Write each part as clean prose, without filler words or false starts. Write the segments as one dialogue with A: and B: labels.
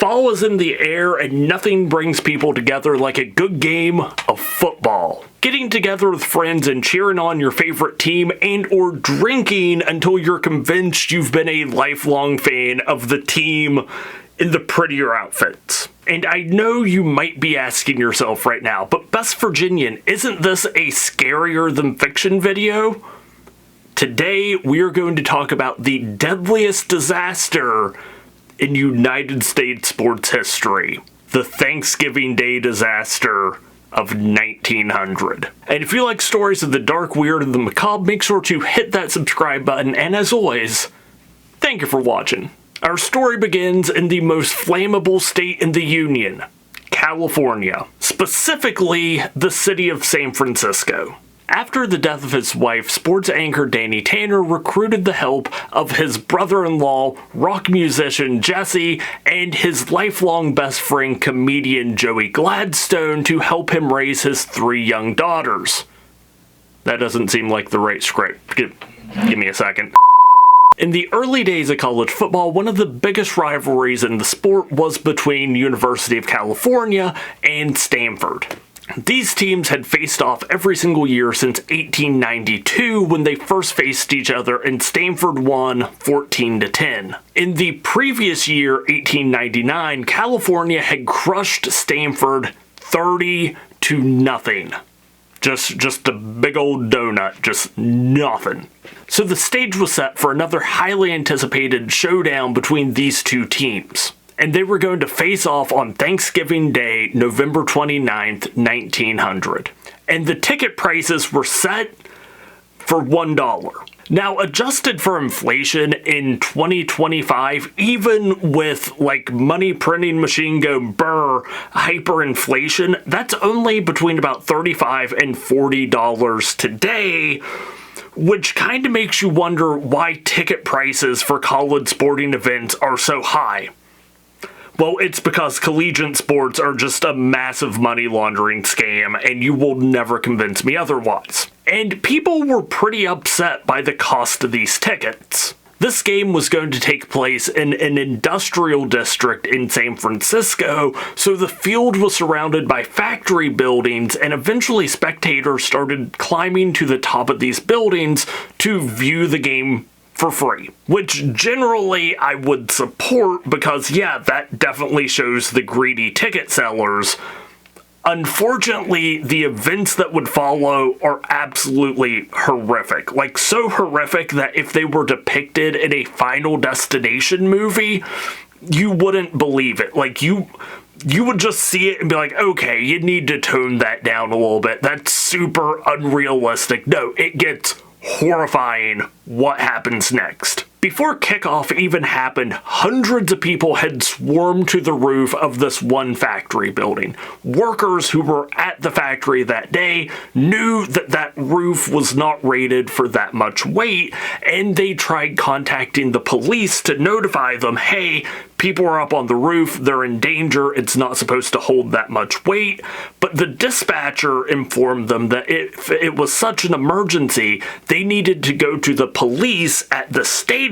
A: Fall is in the air and nothing brings people together like a good game of football. Getting together with friends and cheering on your favorite team and or drinking until you're convinced you've been a lifelong fan of the team in the prettier outfits. And I know you might be asking yourself right now, but Best Virginian, isn't this a scarier than fiction video? Today, we are going to talk about the deadliest disaster in United States sports history, the Thanksgiving Day disaster of 1900. And if you like stories of the dark, weird, and the macabre, make sure to hit that subscribe button, and as always, thank you for watching. Our story begins in the most flammable state in the Union, California, specifically the city of San Francisco. After the death of his wife, sports anchor Danny Tanner recruited the help of his brother-in-law, rock musician Jesse, and his lifelong best friend, comedian Joey Gladstone, to help him raise his 3 young daughters. That doesn't seem like the right script. Give me a second. In the early days of college football, one of the biggest rivalries in the sport was between University of California and Stanford. These teams had faced off every single year since 1892 when they first faced each other, and Stanford won 14-10. In the previous year, 1899, California had crushed Stanford 30-0. Just a big old donut, just nothing. So the stage was set for another highly anticipated showdown between these two teams. And they were going to face off on Thanksgiving Day, November 29th, 1900. And the ticket prices were set for $1. Now, adjusted for inflation in 2025, even with like money printing machine go brr, hyperinflation, that's only between about $35 and $40 today, which kind of makes you wonder why ticket prices for college sporting events are so high. Well, it's because collegiate sports are just a massive money laundering scam, and you will never convince me otherwise. And people were pretty upset by the cost of these tickets. This game was going to take place in an industrial district in San Francisco, so the field was surrounded by factory buildings, and eventually spectators started climbing to the top of these buildings to view the game for free, which generally I would support because, yeah, that definitely shows the greedy ticket sellers. Unfortunately, the events that would follow are absolutely horrific. Like, so horrific that if they were depicted in a Final Destination movie, you wouldn't believe it. Like, you would just see it and be like, okay, you need to tone that down a little bit. That's super unrealistic. No, it gets horrifying what happens next. Before kickoff even happened, hundreds of people had swarmed to the roof of this one factory building. Workers who were at the factory that day knew that that roof was not rated for that much weight, and they tried contacting the police to notify them, hey, people are up on the roof, they're in danger, it's not supposed to hold that much weight. But the dispatcher informed them that if it was such an emergency, they needed to go to the police at the stadium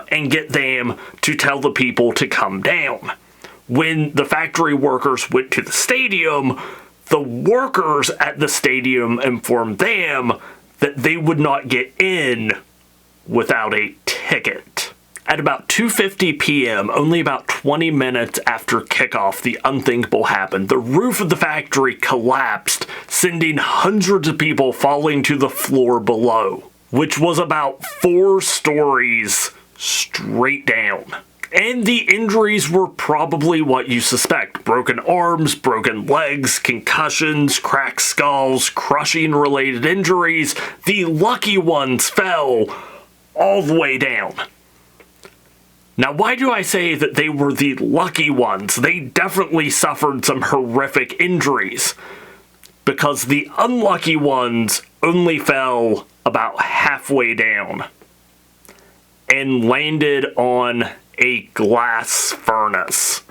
A: and get them to tell the people to come down. When the factory workers went to the stadium, the workers at the stadium informed them that they would not get in without a ticket. At about 2:50 p.m., only about 20 minutes after kickoff, the unthinkable happened. The roof of the factory collapsed, sending hundreds of people falling to the floor below, which was about 4 stories straight down. And the injuries were probably what you suspect. Broken arms, broken legs, concussions, cracked skulls, crushing-related injuries. The lucky ones fell all the way down. Now, why do I say that they were the lucky ones? They definitely suffered some horrific injuries, because the unlucky ones only fell about halfway down and landed on a glass furnace.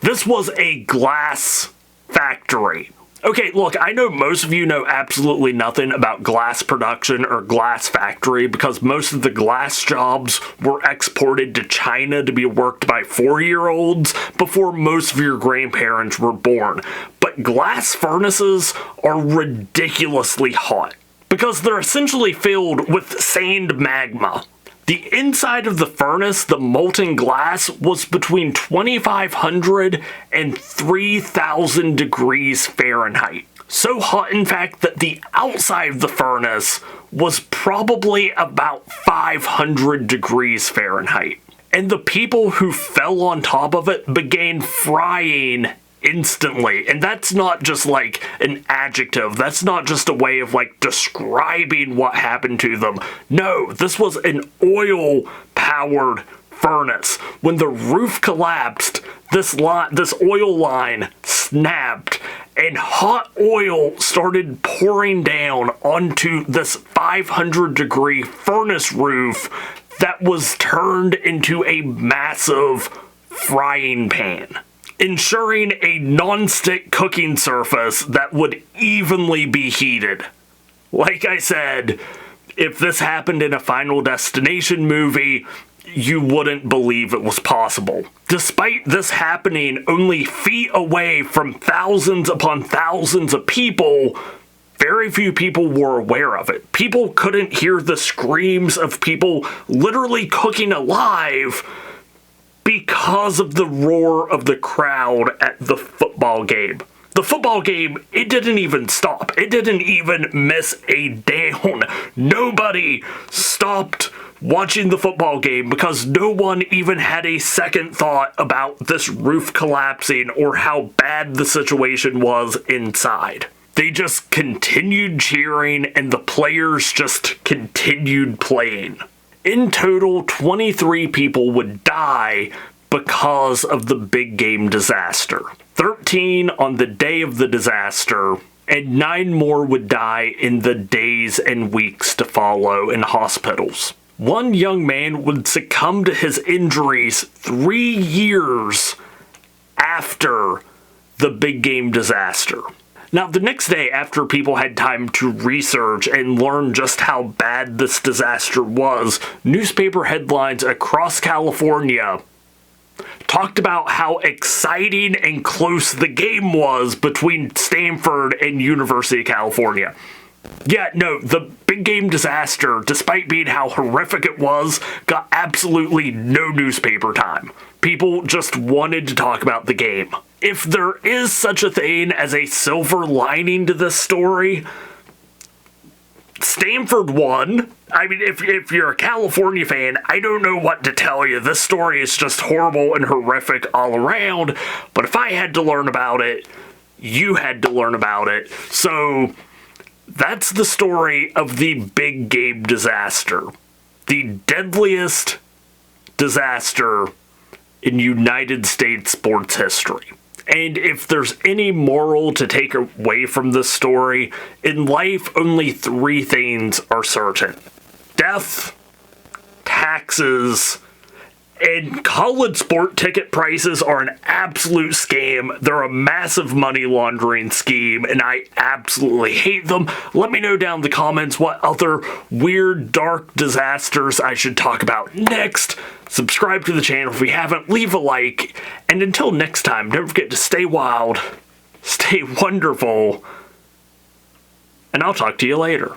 A: This was a glass factory. Okay, look, I know most of you know absolutely nothing about glass production or glass factory because most of the glass jobs were exported to China to be worked by 4-year-olds before most of your grandparents were born. But glass furnaces are ridiculously hot because they're essentially filled with sand magma. The inside of the furnace, the molten glass, was between 2,500 and 3,000 degrees Fahrenheit. So hot, in fact, that the outside of the furnace was probably about 500 degrees Fahrenheit. And the people who fell on top of it began frying instantly. And that's not just like an adjective. That's not just a way of like describing what happened to them. No, this was an oil-powered furnace. When the roof collapsed, this oil line snapped and hot oil started pouring down onto this 500-degree furnace roof that was turned into a massive frying pan, ensuring a non-stick cooking surface that would evenly be heated. Like I said, if this happened in a Final Destination movie, you wouldn't believe it was possible. Despite this happening only feet away from thousands upon thousands of people, very few people were aware of it. People couldn't hear the screams of people literally cooking alive because of the roar of the crowd at the football game. The football game, it didn't even stop. It didn't even miss a down. Nobody stopped watching the football game because no one even had a second thought about this roof collapsing or how bad the situation was inside. They just continued cheering and the players just continued playing. In total, 23 people would die because of the big game disaster. 13 on the day of the disaster, and 9 more would die in the days and weeks to follow in hospitals. One young man would succumb to his injuries 3 years after the big game disaster. Now, the next day, after people had time to research and learn just how bad this disaster was, newspaper headlines across California talked about how exciting and close the game was between Stanford and University of California. Yeah, no, the big game disaster, despite being how horrific it was, got absolutely no newspaper time. People just wanted to talk about the game. If there is such a thing as a silver lining to this story, Stanford won. I mean, if you're a California fan, I don't know what to tell you. This story is just horrible and horrific all around. But if I had to learn about it, you had to learn about it. So that's the story of the big game disaster. The deadliest disaster in United States sports history. And if there's any moral to take away from this story, in life only 3 things are certain: death, taxes, and college sport ticket prices are an absolute scam. They're a massive money laundering scheme, and I absolutely hate them. Let me know down in the comments what other weird, dark disasters I should talk about next. Subscribe to the channel if you haven't, leave a like, and until next time, don't forget to stay wild, stay wonderful, and I'll talk to you later.